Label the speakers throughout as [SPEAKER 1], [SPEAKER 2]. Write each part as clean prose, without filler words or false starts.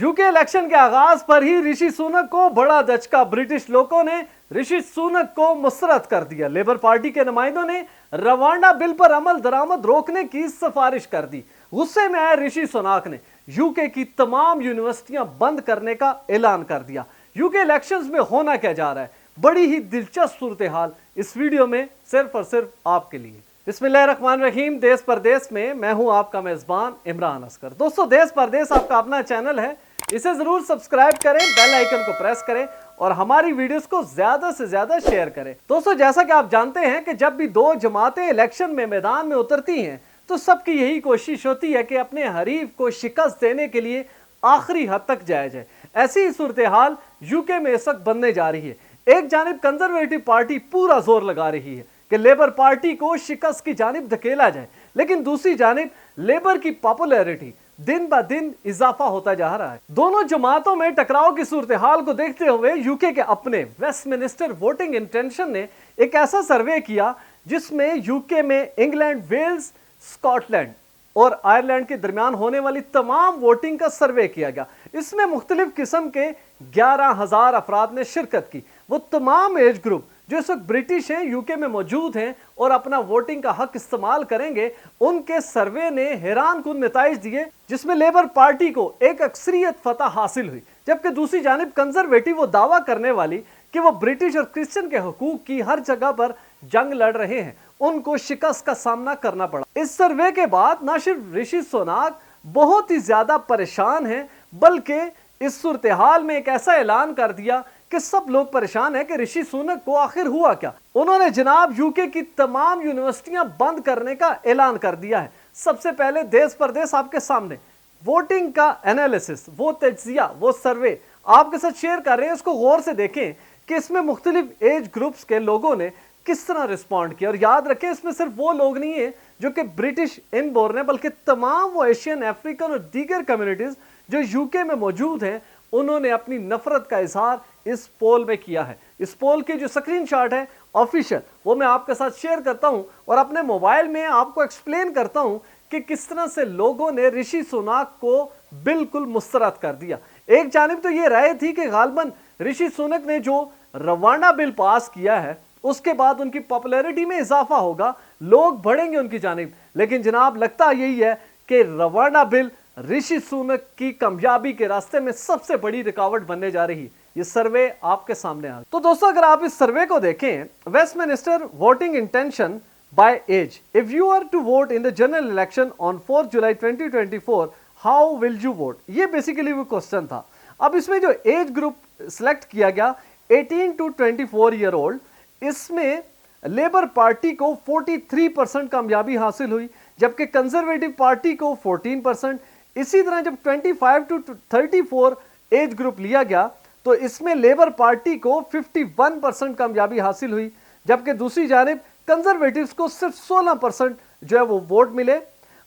[SPEAKER 1] UK election के आगाज पर ही ऋषि सुनक को बड़ा दचका। ब्रिटिश लोगों ने ऋषि सुनक को मुस्तरद कर दिया। लेबर पार्टी के नुमाइंदों ने रवांडा बिल पर अमल दरामद रोकने की सिफारिश कर दी। गुस्से में आए ऋषि सुनक ने यूके की तमाम यूनिवर्सिटियां बंद करने का ऐलान कर दिया। यूके इलेक्शंस में होना क्या जा रहा है, बड़ी ही दिलचस्प सूरत हाल इस वीडियो में सिर्फ और सिर्फ आपके लिए। बिस्मिल्लाहिर्रहमानिर्रहीम। देश परदेश में मैं हूं आपका मेजबान इमरान असगर। दोस्तों, देश परदेश आपका अपना चैनल है, इसे जरूर सब्सक्राइब करें, बेल आइकन को प्रेस करें और हमारी वीडियोस को ज्यादा से ज्यादा शेयर करें। दोस्तों, जैसा कि आप जानते हैं कि जब भी दो जमातें इलेक्शन में मैदान में उतरती हैं तो सबकी यही कोशिश होती है कि अपने हरीफ को शिकस्त देने के लिए आखिरी हद तक जाया जाए। ऐसी ही सूरत हाल यूके में इस वक्त बनने जा रही है। एक जानिब कंजर्वेटिव पार्टी पूरा जोर लगा रही है कि लेबर पार्टी को शिकस्त की जानिब धकेला जाए, लेकिन दूसरी जानिब लेबर की पॉपुलैरिटी दिन ब दिन इजाफा होता जा रहा है। दोनों जमातों में टकराव की सूरत हाल को देखते हुए यूके के अपने वेस्टमिनिस्टर वोटिंग इंटेंशन ने एक ऐसा सर्वे किया जिसमें यूके में इंग्लैंड, वेल्स, स्कॉटलैंड और आयरलैंड के दरमियान होने वाली तमाम वोटिंग का सर्वे किया गया। इसमें मुख्तलिफ किस्म के 11,000 अफराद ने शिरकत की। वो तमाम एज ग्रुप जो इस वक्त ब्रिटिश हैं, यूके में मौजूद हैं और अपना वोटिंग का हक इस्तेमाल करेंगे, उनके सर्वे ने हैरान कुन नताइज दिए, जिसमें लेबर पार्टी को एक अक्सरियत फतह हासिल हुई, जबकि दूसरी जानिब कंजर्वेटिव वो दावा करने वाली कि वो ब्रिटिश और क्रिश्चियन के हकूक की हर जगह पर जंग लड़ रहे हैं, उनको शिकस्त का सामना करना पड़ा। इस सर्वे के बाद न सिर्फ ऋषि सुनक बहुत ही ज्यादा परेशान हैं, बल्कि इस सूरत हाल में एक ऐसा ऐलान कर दिया कि सब लोग परेशान हैं कि ऋषि सुनक को आखिर हुआ क्या। उन्होंने जनाब यूके की तमाम यूनिवर्सिटियां बंद करने का ऐलान कर दिया है। सबसे पहले देश परदेश आपके सामने वोटिंग का एनालिसिस, वो तज्जिया, वो सर्वे आपके साथ शेयर कर रहे हैं। इसको गौर से देखें कि इसमें मुख्तलिफ एज ग्रुप्स के लोगों ने किस तरह रिस्पॉन्ड किया। और याद रखें, इसमें सिर्फ वो लोग नहीं है जो कि ब्रिटिश इनबोर्न है, बल्कि तमाम वो एशियन, अफ्रीकन और दीगर कम्युनिटीज जो यूके में मौजूद हैं, उन्होंने अपनी नफरत का इजहार इस पोल में किया है। इस पोल की जो स्क्रीनशॉट है ऑफिशियल, वो मैं आपके साथ शेयर करता हूं और अपने मोबाइल में आपको एक्सप्लेन करता हूं कि किस तरह से लोगों ने ऋषि सुनक को बिल्कुल मुस्तरद कर दिया। एक जानिब तो ये राय थी कि गालबन ऋषि सुनक ने जो रवांडा बिल पास किया है उसके बाद उनकी पॉपुलैरिटी में इजाफा होगा, लोग बढ़ेंगे उनकी जानिब। लेकिन जनाब, लगता यही है कि रवांडा बिल ऋषि सुनक की कामयाबी के रास्ते में सबसे बड़ी रुकावट बनने जा रही है। ये सर्वे आपके सामने आ। तो दोस्तों, अगर आप इस सर्वे को देखें, Westminster voting intention by age, if you are to vote in the general election on 4 July 2024, how will you vote, ये बेसिकली वो क्वेश्चन था। अब इसमें जो एज ग्रुप सिलेक्ट किया गया 18 टू 24 ईयर ओल्ड, इसमें लेबर पार्टी को 43% कामयाबी हासिल हुई, जबकि कंजर्वेटिव पार्टी को 14%। इसी तरह जब 25 टू 34 एज ग्रुप लिया गया तो इसमें लेबर पार्टी को 51% कामयाबी हासिल हुई, जबकि दूसरी जानिब कंजर्वेटिव्स को सिर्फ 16% जो है वो वोट मिले।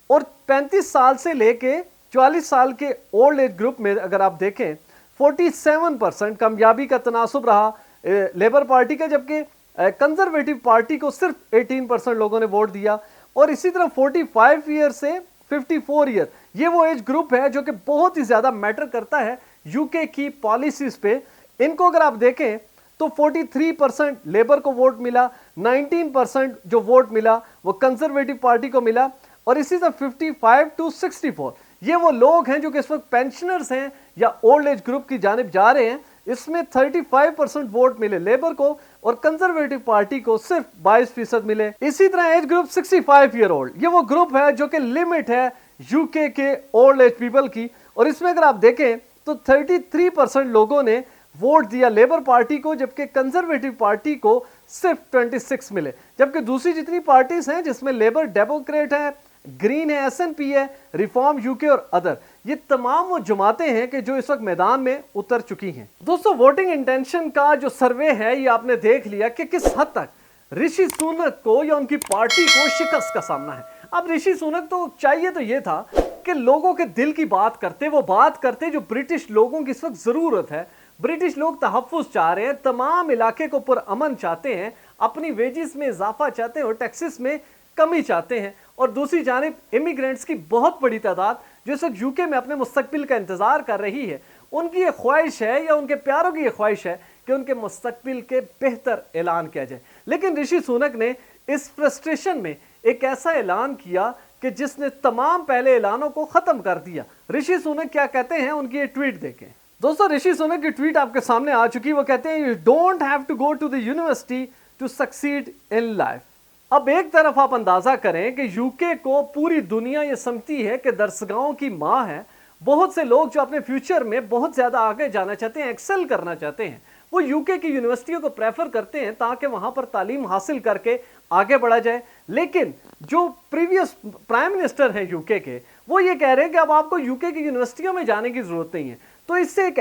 [SPEAKER 1] और 35 साल से लेके 44 साल के ओल्ड एज ग्रुप में अगर आप देखें 47% कामयाबी का तनासुब रहा लेबर पार्टी का, जबकि कंजर्वेटिव पार्टी को सिर्फ 18% लोगों ने वोट दिया। और इसी तरह 45 ईयर से 54 ईयर, ये वो एज ग्रुप है जो कि बहुत ही ज्यादा मैटर करता है यूके की पॉलिसीज पे। इनको अगर आप देखें तो 43% लेबर को वोट मिला, 19% जो वोट मिला वो कंजर्वेटिव पार्टी को मिला। और इसी तरह 55 टू 64, ये वो लोग हैं जो कि इस वक्त पेंशनर्स हैं या ओल्ड एज ग्रुप की जानिब जा रहे हैं। इसमें 35% वोट मिले लेबर को और कंजर्वेटिव पार्टी को सिर्फ 22% मिले। इसी तरह एज ग्रुप 65 ईयर ओल्ड, ये वो ग्रुप है जो कि लिमिट है यूके के ओल्ड एज पीपल की। और इसमें अगर आप देखें तो 33% लोगों ने वोट दिया लेबर पार्टी को, जबकि कंजर्वेटिव पार्टी को सिर्फ 26 मिले। जबकि दूसरी जितनी पार्टीज हैं जिसमें लेबर, डेमोक्रेट है, ग्रीन है, एसएनपी है, रिफॉर्म यूके और अदर, ये तमाम वो जमातें हैं कि जो इस वक्त मैदान में उतर चुकी हैं। दोस्तों, वोटिंग इंटेंशन का जो सर्वे है ये आपने देख लिया कि किस हद तक ऋषि सुनक को या उनकी पार्टी को शिकस्त का सामना है। अब ऋषि सुनक तो चाहिए तो ये था कि लोगों के दिल की बात करते, वो बात करते जो ब्रिटिश लोगों की इस वक्त जरूरत है। ब्रिटिश लोग तहफ्फुज़ चाह रहे हैं, तमाम इलाके को पुरअमन चाहते हैं, अपनी वेजेस में इजाफा चाहते हैं और टैक्सेस में कमी चाहते हैं। और दूसरी जानिब इमिग्रेंट्स की बहुत बड़ी तादाद जो इस वक्त यूके में अपने मुस्तकबिल का इंतजार कर रही है, उनकी ये ख्वाहिश है या उनके प्यारों की ये ख्वाहिश है कि उनके मुस्तकबिल के बेहतर ऐलान किया जाए। लेकिन ऋषि सुनक ने इस फ्रस्ट्रेशन में एक ऐसा ऐलान किया कि जिसने तमाम पहले ऐलानों को खत्म कर दिया। ऋषि सुनक क्या कहते हैं, उनकी ये ट्वीट देखें। दोस्तों, ऋषि सुनक की ट्वीट आपके सामने आ चुकी है। वो कहते हैं, you don't have to go to the university to succeed in life. अब एक तरफ आप अंदाजा करें कि यूके को पूरी दुनिया ये समझती है कि दरसगाहों की माँ है। बहुत से लोग जो अपने फ्यूचर में बहुत ज़्यादा आगे जाना चाहते हैं, एक्सेल करना चाहते हैं, वो यूके की यूनिवर्सिटियों को प्रेफर करते हैं ताकि वहाँ पर तालीम हासिल करके आगे बढ़ा जाए। लेकिन जो प्रीवियस प्राइम मिनिस्टर हैं यूके के, वो ये कह रहे हैं कि अब आपको यूके की यूनिवर्सिटियों में जाने की ज़रूरत नहीं है। तो इससे एक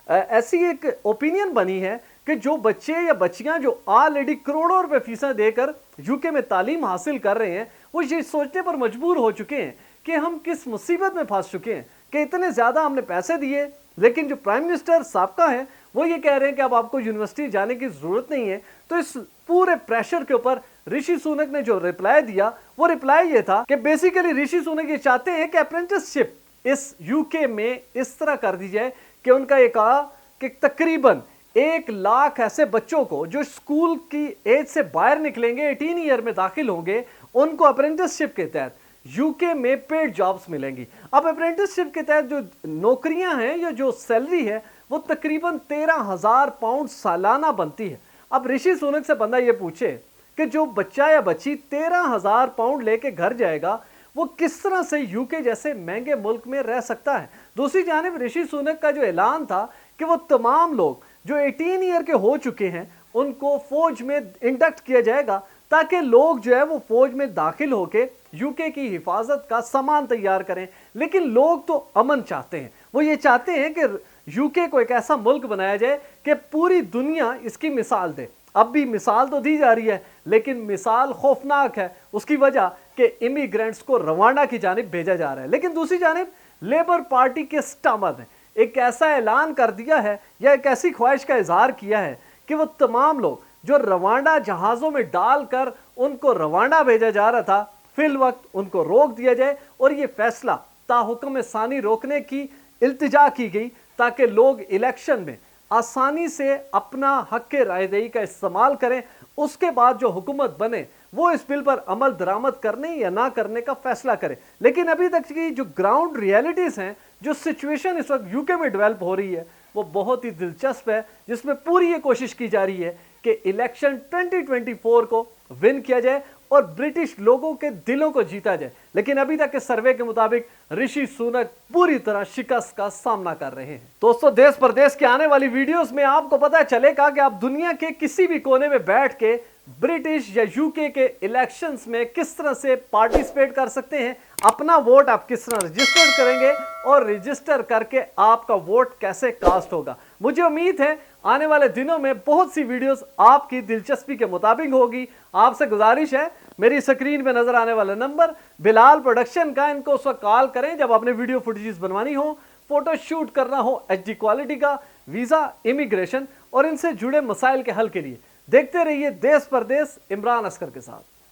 [SPEAKER 1] ऐसी एक ओपिनियन बनी है कि जो बच्चे या बच्चियां जो ऑलरेडी करोड़ों रुपए फीसें देकर यूके में तालीम हासिल कर रहे हैं, वो ये सोचने पर मजबूर हो चुके हैं कि हम किस मुसीबत में फंस चुके हैं कि इतने ज़्यादा हमने पैसे दिए, लेकिन जो प्राइम मिनिस्टर साबका है वो ये कह रहे हैं कि अब आपको यूनिवर्सिटी जाने की ज़रूरत नहीं है। तो इस पूरे प्रेशर के ऊपर ऋषि सुनक ने जो रिप्लाई दिया, वो रिप्लाई ये था कि बेसिकली ऋषि सुनक ये चाहते हैं कि अप्रेंटिसशिप इस यूके में इस तरह कर दी जाए कि उनका ये कहा कि तकरीबन 1 लाख ऐसे बच्चों को जो स्कूल की एज से बाहर निकलेंगे, 18 ईयर में दाखिल होंगे, उनको अप्रेंटिसशिप के तहत यूके में पेड जॉब्स मिलेंगी। अब अप्रेंटिसशिप के तहत जो नौकरियां हैं या जो सैलरी है वो तकरीबन 13,000 पाउंड सालाना बनती है। अब ऋषि सुनक से बंदा ये पूछे कि जो बच्चा या बच्ची 13,000 पाउंड लेके घर जाएगा, वो किस तरह से यूके जैसे महंगे मुल्क में रह सकता है। दूसरी जानिब ऋषि सुनक का जो ऐलान था कि वो तमाम लोग जो 18 ईयर के हो चुके हैं उनको फौज में इंडक्ट किया जाएगा ताकि लोग जो है वो फौज में दाखिल होके यूके की हिफाजत का सामान तैयार करें। लेकिन लोग तो अमन चाहते हैं, वो ये चाहते हैं कि यूके को एक ऐसा मुल्क बनाया जाए कि पूरी दुनिया इसकी मिसाल दे। अब भी मिसाल तो दी जा रही है, लेकिन मिसाल खौफनाक है। उसकी वजह कि इमिग्रेंट्स को रवांडा की जानिब भेजा जा रहा है। लेकिन दूसरी जानिब लेबर पार्टी के स्टामर ने एक ऐसा ऐलान कर दिया है या एक ऐसी ख्वाहिश का इजहार किया है कि वो तमाम लोग जो रवांडा जहाज़ों में डालकर उनको रवांडा भेजा जा रहा था, फिल वक्त उनको रोक दिया जाए और ये फैसला ताहुक्म सानी रोकने की इल्तिजा की गई ताकि लोग इलेक्शन में आसानी से अपना हक रायदही का इस्तेमाल करें। उसके बाद जो हुकूमत बने वो इस बिल पर अमल दरामद करने या ना करने का फैसला करे। लेकिन अभी तक की जो ग्राउंड रियलिटीज़ हैं, जो सिचुएशन इस वक्त यूके में डेवलप हो रही है, वो बहुत ही दिलचस्प है, जिसमें पूरी ये कोशिश की जा रही है कि इलेक्शन 2024 को विन किया जाए और ब्रिटिश लोगों के दिलों को जीता जाए। लेकिन अभी तक के सर्वे के मुताबिक ऋषि सुनक पूरी तरह शिकस्त का सामना कर रहे हैं। दोस्तों, देश प्रदेश के आने वाली वीडियोस में आपको पता चलेगा कि आप दुनिया के किसी भी कोने में बैठ के ब्रिटिश या यूके के इलेक्शंस में किस तरह से पार्टिसिपेट कर सकते हैं, अपना वोट आप किस तरह रजिस्टर करेंगे और रजिस्टर करके आपका वोट कैसे कास्ट होगा। मुझे उम्मीद है आने वाले दिनों में बहुत सी वीडियोस आपकी दिलचस्पी के मुताबिक होगी। आपसे गुजारिश है, मेरी स्क्रीन पे नजर आने वाला नंबर बिलाल प्रोडक्शन का, इनको उस वक्त कॉल करें जब आपने वीडियो फुटेजेस बनवानी हो, फोटो शूट करना हो HD क्वालिटी का, वीज़ा, इमिग्रेशन और इनसे जुड़े मसाइल के हल के लिए। देखते रहिए देश परदेश इमरान अस्कर के साथ।